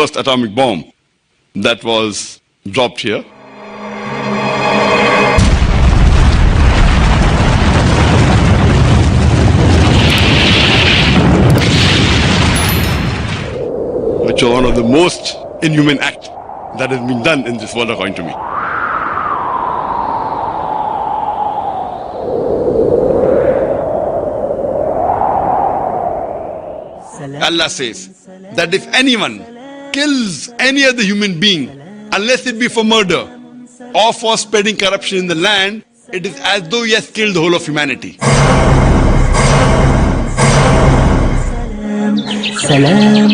first atomic bomb that was dropped here. Which was one of the most inhuman acts that has been done in this world, according to me. Allah says that if anyone kills any other human being, unless it be for murder or for spreading corruption in the land, it is as though he has killed the whole of humanity.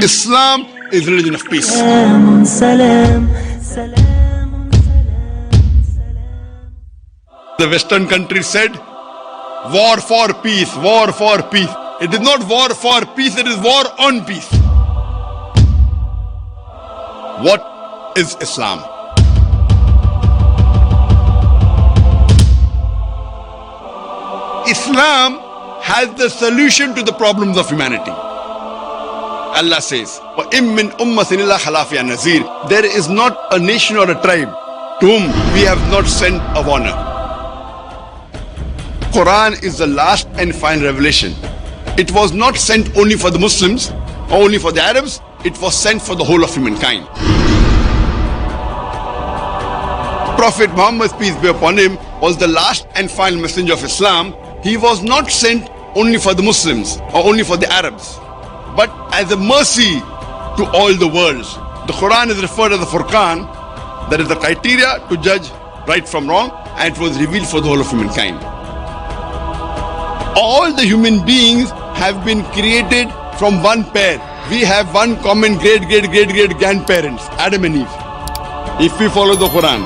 Islam is religion of peace. The Western countries said, war for peace, war for peace. It is not war for peace, it is war on peace. What is Islam? Islam has the solution to the problems of humanity. Allah says, وَإِن مِّنْ أُمَّةٍ إِلَّا خَلَا فِيهَا نَذِيرٌ. There is not a nation or a tribe to whom we have not sent a warner. Quran is the last and final revelation. It was not sent only for the Muslims or only for the Arabs, it was sent for the whole of humankind. Prophet Muhammad, peace be upon him, was the last and final messenger of Islam. He was not sent only for the Muslims or only for the Arabs, but as a mercy to all the worlds. The Quran is referred as the Furqan, that is the criteria to judge right from wrong, and it was revealed for the whole of humankind. All the human beings have been created from one pair. We have one common great grandparents, Adam and Eve. If we follow the Quran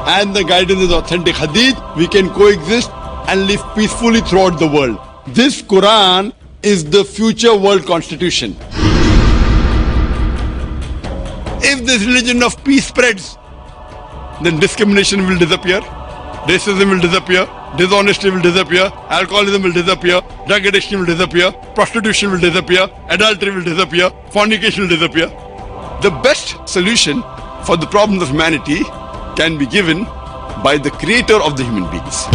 and the guidance of authentic Hadith, we can coexist and live peacefully throughout the world. This Quran is the future world constitution. If this religion of peace spreads, then discrimination will disappear, racism will disappear, dishonesty will disappear, alcoholism will disappear, drug addiction will disappear, prostitution will disappear, adultery will disappear, fornication will disappear. The best solution for the problems of humanity can be given by the creator of the human beings.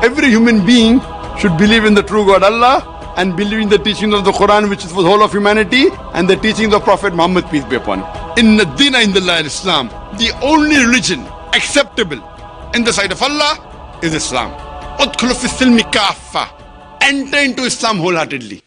Every human being should believe in the true God Allah and believe in the teachings of the Quran, which is for the whole of humanity, and the teachings of Prophet Muhammad, peace be upon him. Inna dina indallahi Islam. The only religion acceptable in the sight of Allah is Islam. Udkhulu fi silmi kaffa. Enter into Islam wholeheartedly.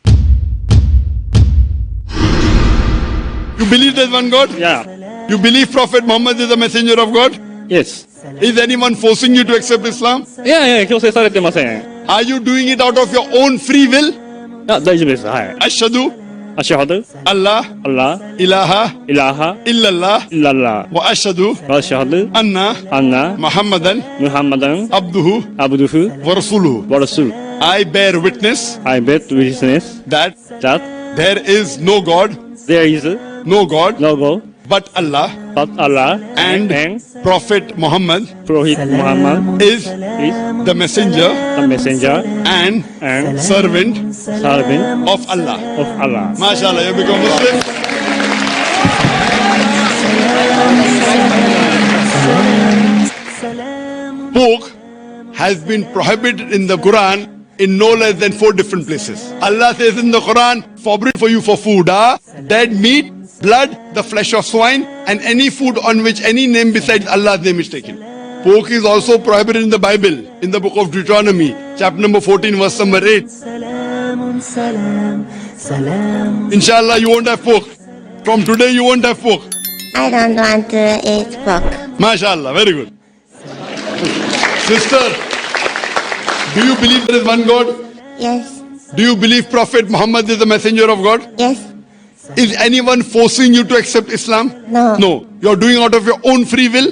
You believe there's one God? Yeah. You believe Prophet Muhammad is the messenger of God? Yes. Is anyone forcing you to accept Islam? いやいや、強制されてません。 Are you doing it out of your own free will? あ、大丈夫です。はい。 Ashhadu アシュハド、 Allah アッラ、 ilaha イラハ、 illallah イララ、 wa ashhadu アシュハド、 anna アンナ、 Muhammadan ムハンマダン、 abduhu アブドゥフ、 wa rasuluhu. ワラスル。 I bear witness I bet witness that that there is no God, there is no God no God but Allah, but Allah and Prophet Muhammad Prophet Muhammad is is the messenger the messenger and and servant servant of Allah. of Allah. MashaAllah, you become Muslim. Pork has been prohibited in the Quran in no less than 4 different places. Allah says in the Quran, forbidden for you for food, dead meat, blood, the flesh of swine, and any food on which any name besides Allah's name is taken. Pork is also prohibited in the Bible, in the book of Deuteronomy, chapter number 14, verse number 8. Inshallah, you won't have pork. From today, you won't have pork. I don't want to eat pork. MashaAllah, very good. Sister, do you believe there is one God? Yes, Do you believe Prophet Muhammad is the messenger of God? yes, Is anyone forcing you to accept Islam? no. No. You are doing out of your own free will.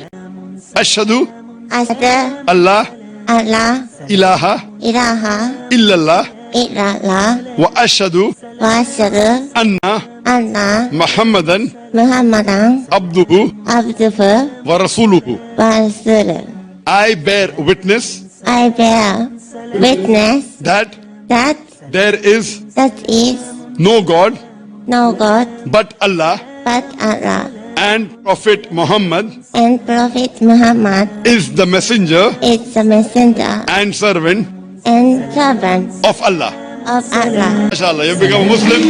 Ashhadu Ashhadu Allah Allah ilaha ilaha illallah illallah wa ashhadu wa ashhadu anna anna Muhammadan Muhammadan abduhu abduhu wa rasuluhu. wa rasuluh. I bear witness I bear witness that that there is that is no God no God but Allah, but Allah, and Prophet Muhammad and Prophet Muhammad is the messenger is the messenger and servant and servant of Allah. of Allah. MashaAllah, you become a Muslim.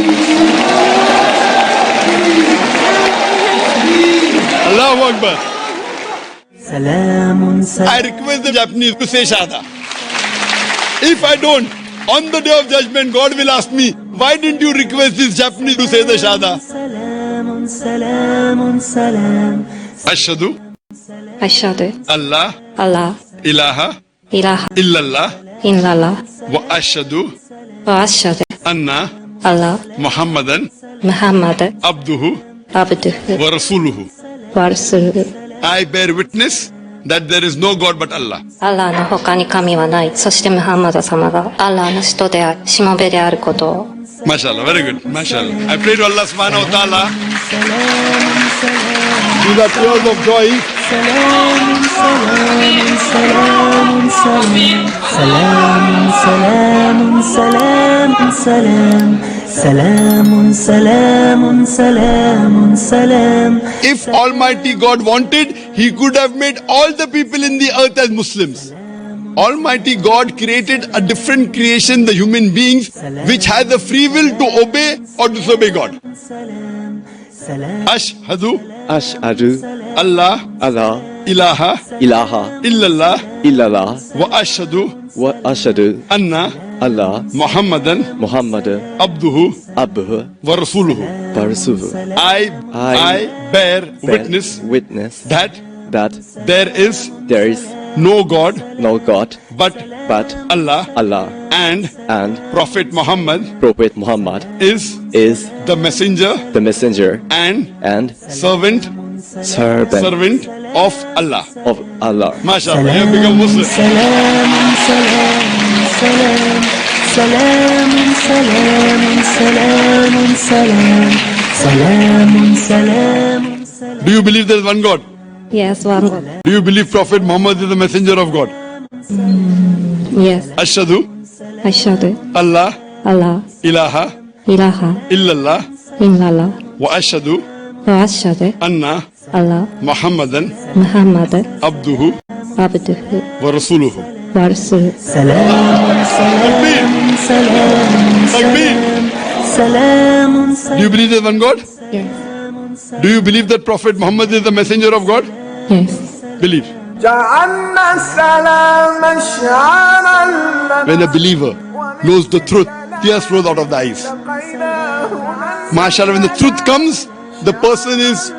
Allahu Akbar. I request the Japanese to say Shahada. If I don't, on the day of judgment, God will ask me, why didn't you request this Japanese to say the Shahada? Ashhadu Ashhadu Allah Allah ilaha ilaha illallah illallah wa ashhadu wa ashhadu anna Allah Muhammadan Muhammad abduhu abduhu wa rasuluhu. wa rasuluhu I bear witness that there is no God but Allah. アラーの他に神はない。そしてムハンマド様がアラーの使徒である、しもべであることを。 MashaAllah, very good. MashaAllah. I pray to Allah subhanahu wa ta'ala. These are tears of joy. If Almighty God wanted, He could have made all the people in the earth as Muslims. Almighty God created a different creation, the human beings, which has the free will to obey or disobey God. Ashhadu Ashhadu Allah Allah ilaha ilaha illallah illallah wa ashhadu wa ashhadu anna Allah Muhammadan Muhammad abduhu abduhu wa rasuluhu. wa rasuluhu. I bear witness witness that that there is there is no God no God but but Allah, Allah and and Prophet Muhammad Prophet Muhammad is is the messenger the messenger and and servant servant of Allah. of Allah. MashaAllah, you have become Muslim. Do you believe there is one God? Yes, one God. Do you believe Prophet Muhammad is the messenger of God? Yes. Ashhadu Ashhadu Allah Allah ilaha ilaha illallah illallah wa ashhadu wa ashhadu anna Allah Muhammadan Muhammad abduhu abduhu wa rasuluhu. wa rasuluhu. Takbir. Do you believe there is one God? Yes. Do you believe that Prophet Muhammad is the messenger of God? Yes. Believe. جعلنا السلام شعارا When a believer knows the truth, tears flow out of the eyes. MashaAllah, when the truth comes, the person is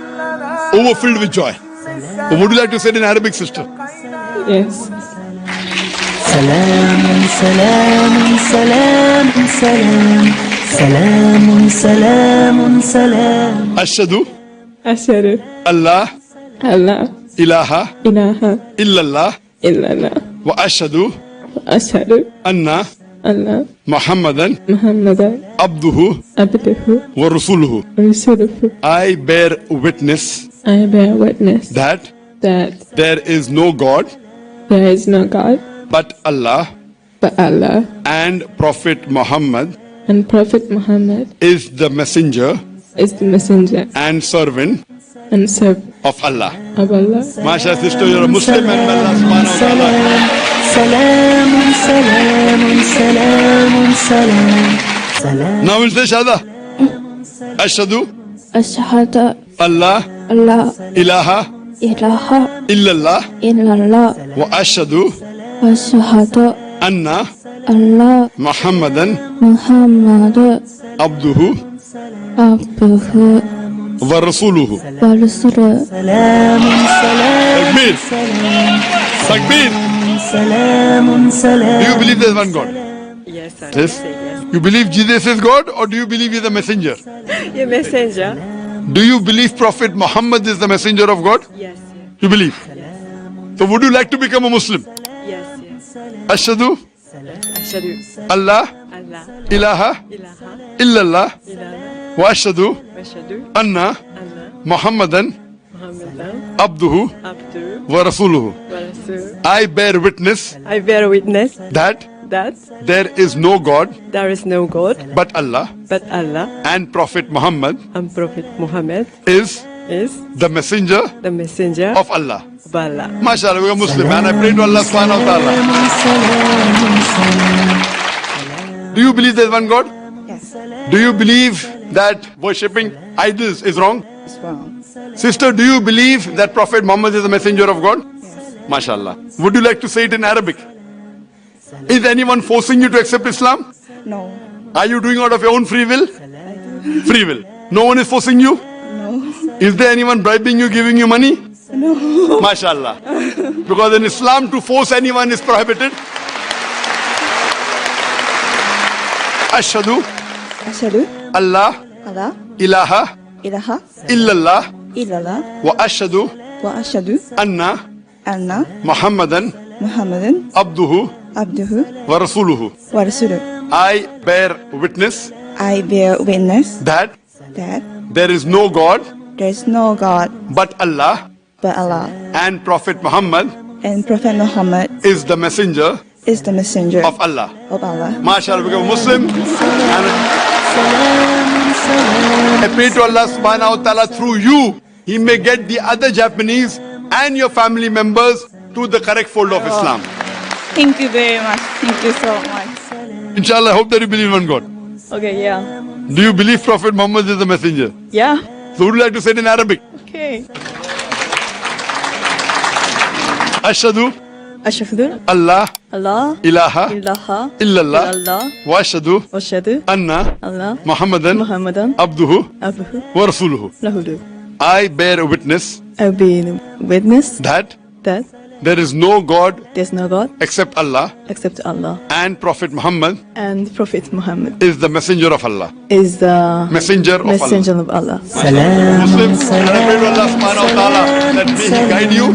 overfilled with joy. What would you like to say in Arabic, sister? Yes. Ashhadu Ashhadu Allah Allah ilaha ilaha illallah illallah wa ashhadu ashhadu anna Allah Muhammadan Muhammadan abduhu abduhu wa rasuluhu. wa rasuluhu. I bear witness I bear witness that that there is no God there is no God but Allah, but Allah, and Prophet Muhammad and Prophet Muhammad is the messenger is the messenger and servant and servant of Allah. of Allah. MashaAllah, sister, you're a Muslim and may Allah subhanahu wa ta'ala. Now we'll say Shahada. Ashhadu Ashhadu Allah Allah ilaha ilaha illallah illallah wa ashhadu wa ashhadu anna Allah Muhammadan Muhammad abduhu abduhu wa rasuluhu. wa rasuluhu. Takbir. Takbir. Do you believe there's one God? Yes, sir. Yes. You believe Jesus is God or do you believe he's a messenger? Your messenger? Do you believe Prophet Muhammad is the messenger of God? Yes, You believe? So would you like to become a Muslim? yes, yes. Ashhadu Ashhadu Allah Allah ilaha ilaha illallah illallah wa ashhadu wa ashhadu anna anna Muhammadan Muhammadan abduhu abduhu wa rasuluhu. wa rasuluhu. I bear witness I bear witness that that there is no God there is no God but Allah, but Allah, and Prophet Muhammad and Prophet Muhammad is is the messenger the messenger of Allah. of Allah. MashaAllah, we are Muslim, and I pray to Allah subhanahu wa ta'ala. Do you believe there's one God? Yes, Do you believe that worshipping idols is wrong? it's wrong. Sister, do you believe that Prophet Muhammad is the messenger of God? MashaAllah. Would you like to say it in Arabic? Is anyone forcing you to accept Islam? No, Are you doing out of your own free will? Free will. No one is forcing you? no, Is there anyone bribing you, giving you money? no. MashaAllah. Because in Islam, to force anyone is prohibited. Ashhadu Ashhadu Allah Allah ilaha ilaha illallah illallah wa ashhadu wa ashhadu anna anna Muhammadan Muhammadan abduhu abduhu wa rasuluhu. wa rasuluh. I bear witness I bear witness that that there is no God there is no God but Allah, but Allah, and Prophet Muhammad and Prophet Muhammad is the messenger is the messenger of Allah. of Allah. MashaAllah, become a Muslim. And I pray to Allah subhanahu wa ta'ala through you, He may get the other Japanese and your family members to the correct fold of Islam. Thank you very much. Thank you so much. Inshallah, I hope that you believe in one God. Okay, yeah. Do you believe Prophet Muhammad is the messenger? Yeah. So would you like to say it in Arabic? Okay. Ashhadu Ashhadu Allah Allah ilaha ilaha illallah illallah wa ashhadu wa ashhadu anna Allah Muhammadan Muhammadan abduhu abduhu wa rasuluhu. lahu. I bear witness I've been witness that that there is no God there's no God except Allah, except Allah, and Prophet Muhammad and Prophet Muhammad is the messenger of Allah. is the Messenger of Allah. messenger of Allah. Muslims, and I pray to Allah subhanahu wa ta'ala that may He guide you